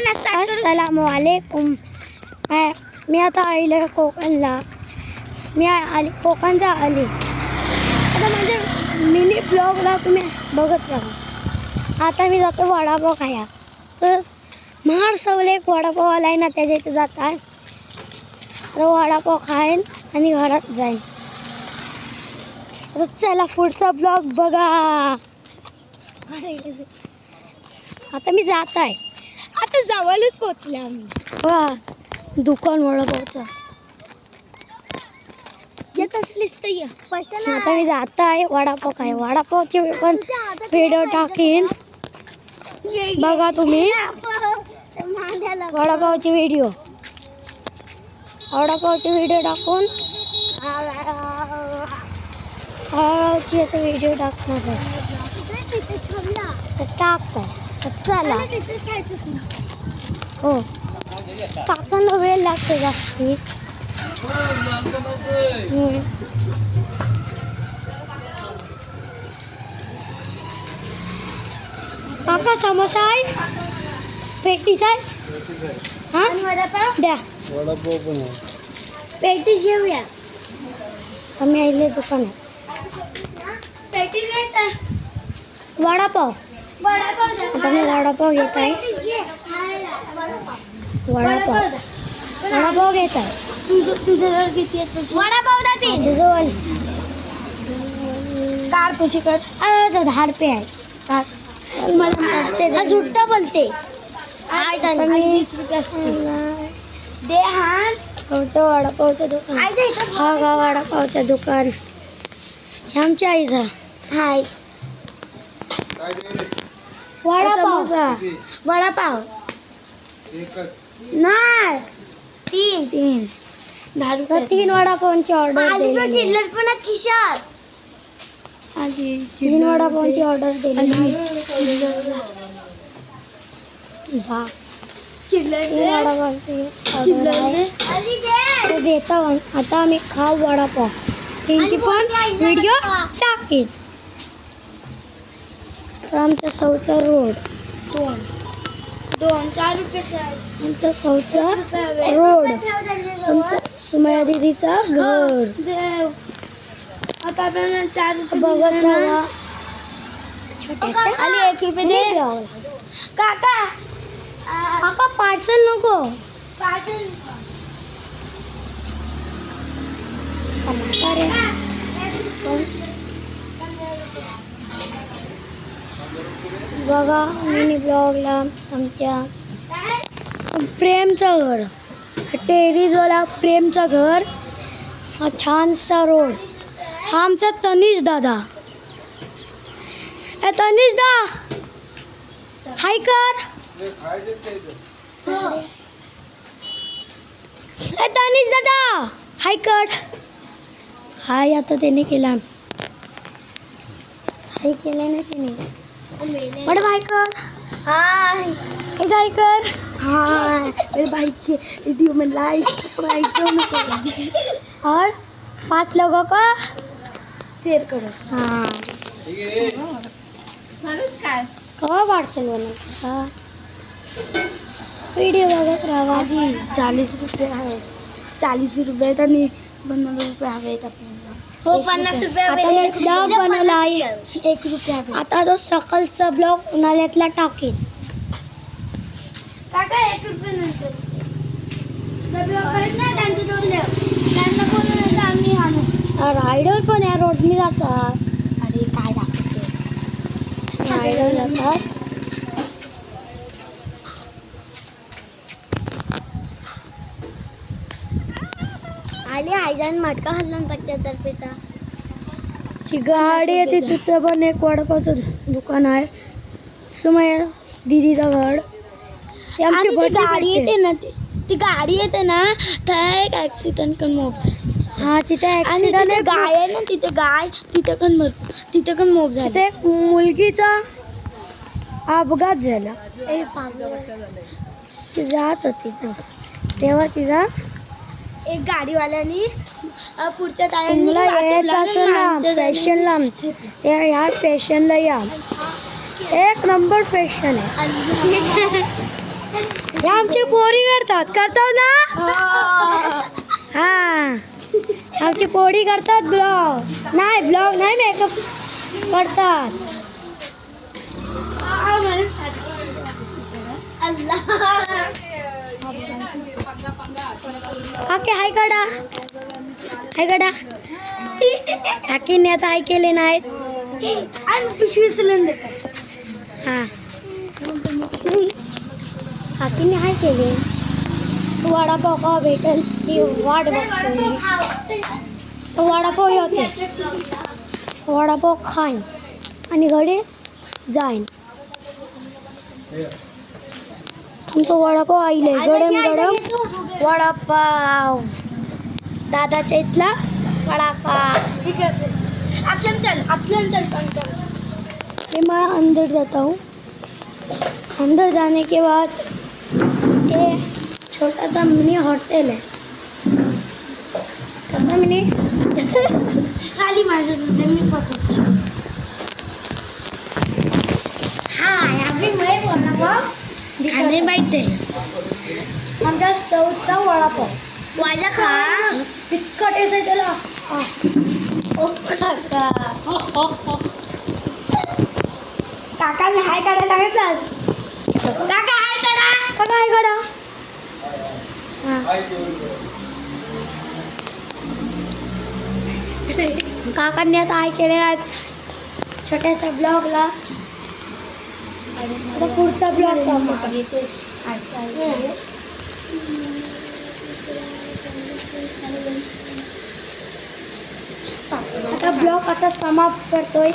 अस्सलामुअलैकुम. मी आता आले कोकणला. मी आले कोकणचा आले. आता म्हणजे मिनी ब्लॉगला तुम्ही बघत राहा. आता मी जातो वडापाव खाया. तर महाड सवले एक वडापाव आला आहे ना, त्याच्या इथे जात आहे. आता वडापाव खाईन आणि घरात जाईन. आता चला पुढचा ब्लॉग बघा. आता मी जात आहे. आता जवळच पोचले आम्ही. वा दुकान वडापावचं आता मी जात आहे वडापाव काय. वडापावचे पण व्हिडिओ टाकीन बघा तुम्ही. वडापावचे व्हिडिओ टाकून वडापावची असं व्हिडिओ टाकणार आहे. टाकताय चला. हो टाकायला वेळ लागतो जास्ती. काका समोसा आहे, पेटीस आहे. हां द्या वडापाव पण आहे. पेटीस घेऊया. आम्ही आले दुकानात. पेटीस घ्यायचा वडापाव. आता मी वडापाव घेत आहे. वडापाव घेत आहे. तुझ्याजवळ किती आहेत पैसे? वडापाव जाते जवळ कार पैसे कर. 10 रुपये आहे. मला झुट्टा बोलते. 20 रुपये असतील. दे हा वडापावचं दुकान. हा का वडापावचं दुकान. हे आमच्या आईचा. हाय वडापाव. वडापाव नाही 3 10 रुपये. 3 वडापावची ऑर्डर दिली. चिल्लर पण खिशात. 3 वडापावची ऑर्डर दिली. देता आता आम्ही खाऊ वडापाव. त्यांची पण व्हिडिओ टाकेन. आमचा सौचा रोड 4 रुपये. आमचा सौचा रोड. आमचा सुमया दीदीचा घर. आता आपल्याला 4 रुपये बघत राहा. आणि 1 रुपये दे काका. काका पार्सल नको. बघा मिनी ब्लॉगला आमच्या प्रेमचं घर. टेरीजवाला प्रेमचं घर. हा छानसा रोड. हा आमचा तनिष दादा. तनिष दा हाय कर. तनिष दादा हाय कर. हाय आता त्याने केला. हाय केला ना त्याने. बड़े भाई कर. हाय हाय कर. हाँ मेरे भाई के वीडियो में लाइक सब्सक्राइब दोनों करो और 5 लोगों को शेयर करो. हाँ कवा पार्सल बनवता. व्हिडिओ बघत राहा. आधी 40 रुपये आहेत. 40 रुपये आहेत आणि 50 रुपये हवेत आपल्याला. हो 50 रुपये. आता मी ब्लॉग बनवला आहे. 1 रुपये हवे. आता तो सकाळचा ब्लॉग उन्हाळ्यातला टाकेन. काका 1 रुपये नंतर ब्लॉग आहेत ना त्यांचं दोन त्यांना बोलून आम्ही आणू. रायडर पण या रोडनी जातात. अरे काय दाखवते. रायडर जातात. आली आईजान मटका हल्ला 75 रुपयेचा. ही गाडी येते तिथं पण एक वडापावचं दुकान आहे. सुमया दीदीचं घर. आणि ती गाडी येते ना ती गाडी येते ना त्या एक ऍक्सिडेंट पण मोप झाली. हा तिथे आणि तिथे गाय आहे ना तिथे पण मोप झाली. तिथे एक मुलगीचा अपघात झाला. ती जात होती ना तेव्हा तिचा एक गाडीवाल्यानी पुढच्या तुम्हाला यायचं असेल ना फॅशनला त्या ह्या फॅशनला या. 1 नंबर फॅशन आहे. हे आमची पोरी करतात ना हा आमची पोरी करतात ब्लॉग नाही मेकअप करतात. काकी हाय कडा काकीने आता हाय केले नाहीत. पिशवी सिलेंडर हा काकीने हाय केले. वडापाव का भेटेल ती वाट बघतोय. वडापाव येते वडापाव खाईन आणि घरी जाईन. तुमचं वडापाव आईले गरम गरम वडापाव दादाच्या इथला वडापाव. ये मैं अंदर जाता हूँ. अंदर जाने के बाद ये छोटा सा मिनी होटल है. कैसा मिनी खाली माझं मी पकडतो. हाँ यहाँ भी मैं वडापाव खाणे माहिती आमच्या सौचा वडापाव माझा खा इतका टेस्ट आहे त्याला. काकाला हाय करायला सांगितलंस. काका हाय करा. काका हाय करा. काकांनी आता हाय केलेला आहे छोट्याशा ब्लॉगला. आता पुढचा ब्लॉग आता ब्लॉग आता समाप्त करतोय.